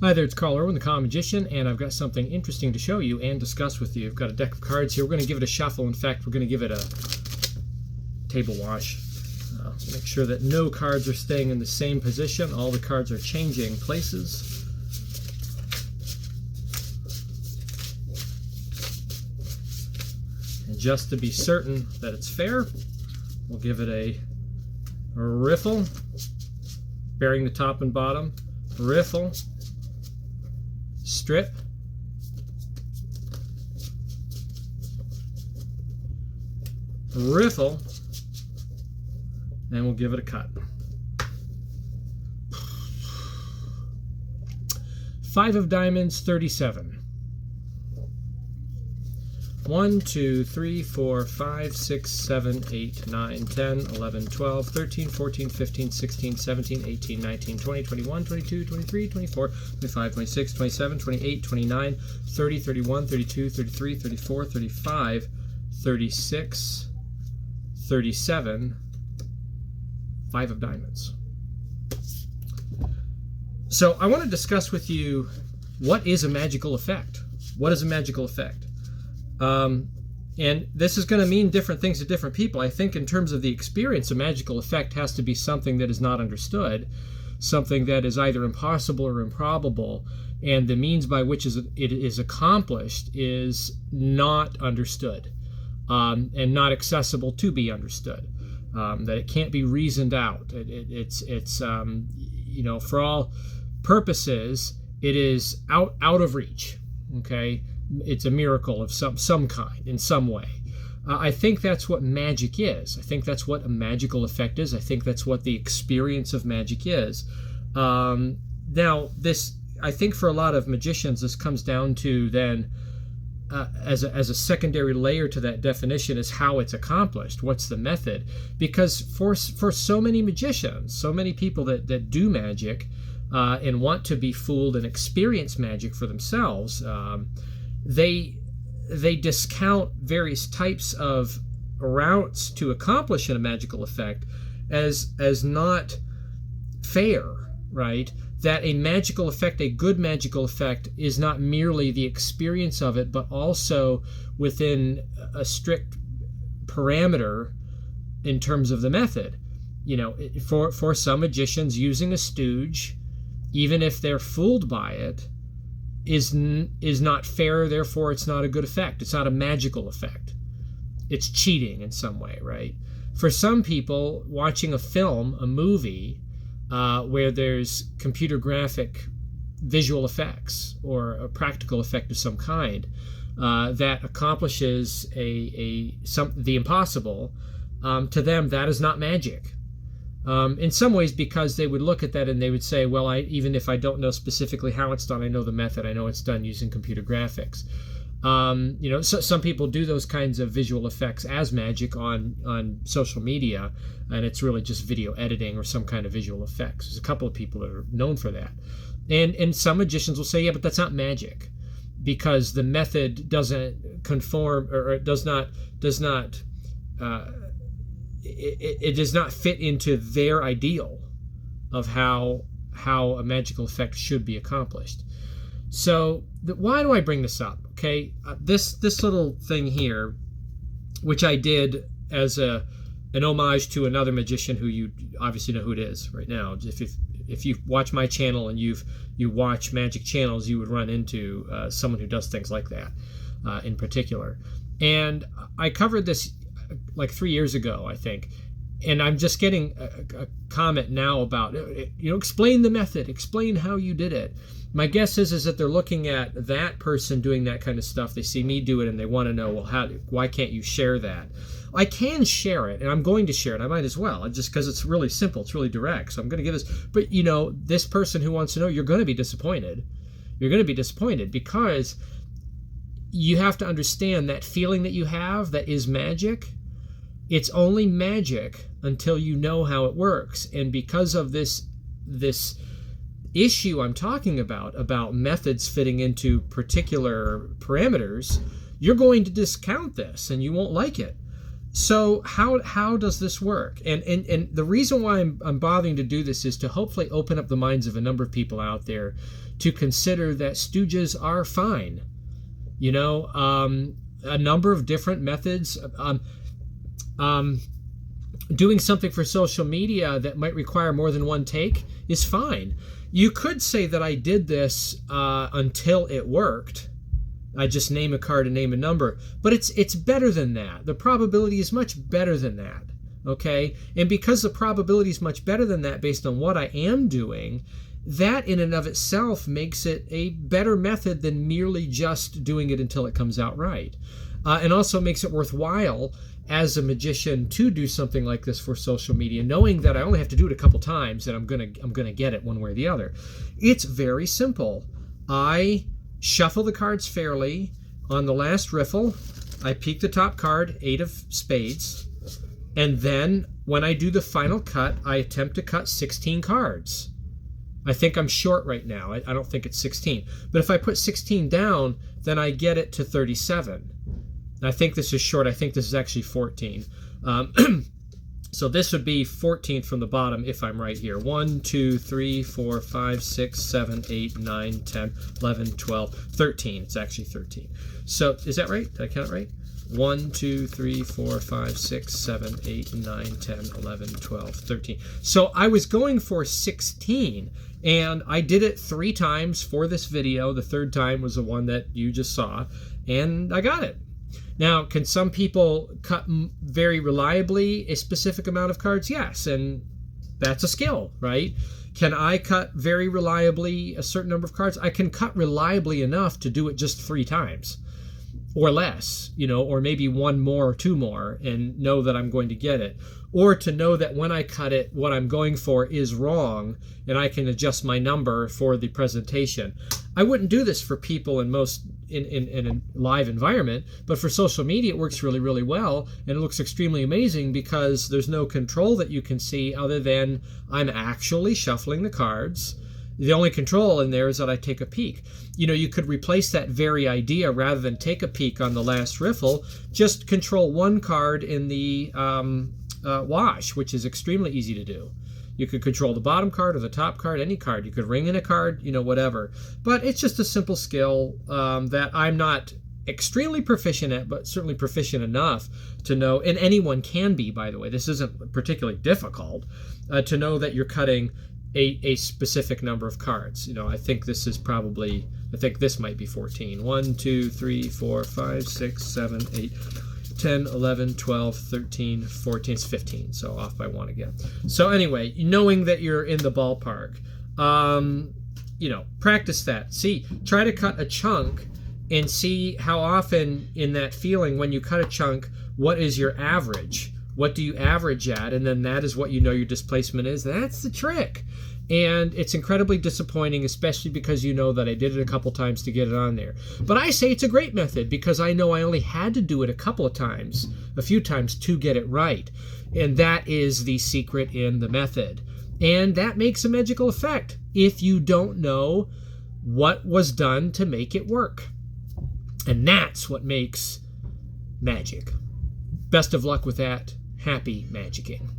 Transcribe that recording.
Hi there, it's Carl Irwin, the Common Magician, and I've got something interesting to show you and discuss with you. I've got a deck of cards here. We're going to give it a shuffle. In fact, we're going to give it a table wash. Make sure that no cards are staying in the same position. All the cards are changing places. And just to be certain that it's fair, we'll give it a riffle, bearing the top and bottom, riffle, strip, riffle, and we'll give it a cut. 5 of diamonds, 37. 1, 2, 3, 4, 5, 6, 7, 8, 9, 10, 11, 12, 13, 14, 15, 16, 17, 18, 19, 20, 21, 22, 23, 24, 25, 26, 27, 28, 29, 30, 31, 32, 33, 34, 35, 36, 37, 5 of diamonds. So I want to discuss with you, what is a magical effect? What is a magical effect? And this is going to mean different things to different people. I think in terms of the experience, a magical effect has to be something that is not understood, something that is either impossible or improbable, and the means by which it is accomplished is not understood, and not accessible to be understood. That it can't be reasoned out. It's you know, for all purposes, it is out of reach. Okay. It's a miracle of some kind, in some way. I think that's what magic is. I think that's what a magical effect is. I think that's what the experience of magic is. Now, this, I think for a lot of magicians, this comes down to then, as a secondary layer to that definition, is how it's accomplished. What's the method? Because for so many magicians, so many people that do magic and want to be fooled and experience magic for themselves, they discount various types of routes to accomplish a magical effect as not fair, right? That a magical effect, a good magical effect, is not merely the experience of it, but also within a strict parameter in terms of the method. You know, for some magicians, using a stooge, even if they're fooled by it, is not fair, therefore it's not a good effect. It's not a magical effect. It's cheating in some way, right? For some people, watching a film, a movie, where there's computer graphic visual effects or a practical effect of some kind that accomplishes the impossible, to them that is not magic. In some ways, because they would look at that and they would say, well, even if I don't know specifically how it's done, I know the method. I know it's done using computer graphics. You know, so some people do those kinds of visual effects as magic on social media, and it's really just video editing or some kind of visual effects. There's a couple of people that are known for that. And some magicians will say, yeah, but that's not magic, because the method doesn't conform, or it does not it does not fit into their ideal of how a magical effect should be accomplished. So why do I bring this up? Okay, this little thing here, which I did as an homage to another magician who you obviously know who it is right now. If you watch my channel and you watch magic channels, you would run into someone who does things like that in particular. And I covered this like 3 years ago, I think, and I'm just getting a comment now about, you know, explain the method, explain how you did it. My guess is that they're looking at that person doing that kind of stuff. They see me do it and they want to know, well, why can't you share that? I can share it, and I'm going to share it. I might as well, just because it's really simple, it's really direct. So I'm going to give this. But you know, this person who wants to know, you're going to be disappointed. You're going to be disappointed because you have to understand that feeling that you have that is magic. It's only magic until you know how it works. And because of this issue I'm talking about methods fitting into particular parameters, you're going to discount this and you won't like it. So how does this work? And the reason why I'm bothering to do this is to hopefully open up the minds of a number of people out there to consider that stooges are fine. You know, a number of different methods. Doing something for social media that might require more than one take is fine. You could say that I did this until it worked. I just name a card and name a number, but it's better than that. The probability is much better than that. Okay, and because the probability is much better than that based on what I am doing, that in and of itself makes it a better method than merely just doing it until it comes out right, and also makes it worthwhile as a magician to do something like this for social media, knowing that I only have to do it a couple times and I'm gonna get it one way or the other. It's very simple. I shuffle the cards fairly. On the last riffle, I peek the top card, 8 of spades, and then when I do the final cut, I attempt to cut 16 cards. I think I'm short right now. I don't think it's 16. But if I put 16 down, then I get it to 37. I think this is short. I think this is actually 14. So this would be 14 from the bottom if I'm right here. 1, 2, 3, 4, 5, 6, 7, 8, 9, 10, 11, 12, 13. It's actually 13. So is that right? Did I count it right? 1, 2, 3, 4, 5, 6, 7, 8, 9, 10, 11, 12, 13. So I was going for 16, and I did it 3 times for this video. The third time was the one that you just saw, and I got it. Now, can some people cut very reliably a specific amount of cards? Yes, and that's a skill, right? Can I cut very reliably a certain number of cards? I can cut reliably enough to do it just 3 times or less, you know, or maybe 1 more or 2 more and know that I'm going to get it. Or to know that when I cut it, what I'm going for is wrong and I can adjust my number for the presentation. I wouldn't do this for people in a live environment, but for social media it works really, really well, and it looks extremely amazing because there's no control that you can see other than I'm actually shuffling the cards. The only control in there is that I take a peek. You know, you could replace that very idea. Rather than take a peek on the last riffle, just control 1 card in the wash, which is extremely easy to do. You could control the bottom card or the top card, any card. You could ring in a card, you know, whatever. But it's just a simple skill that I'm not extremely proficient at, but certainly proficient enough to know, and anyone can be, by the way. This isn't particularly difficult to know that you're cutting a specific number of cards. You know, I think this might be 14. 1, 2, 3, 4, 5, 6, 7, 8, 10, 11, 12, 13, 14, it's 15, so off by 1 again. So anyway, knowing that you're in the ballpark, you know, practice that. Try to cut a chunk and see how often in that feeling when you cut a chunk, what is your average? What do you average at? And then that is what you know your displacement is. That's the trick. And it's incredibly disappointing, especially because you know that I did it a couple times to get it on there. But I say it's a great method because I know I only had to do it a few times to get it right. And that is the secret in the method. And that makes a magical effect if you don't know what was done to make it work. And that's what makes magic. Best of luck with that. Happy magicking.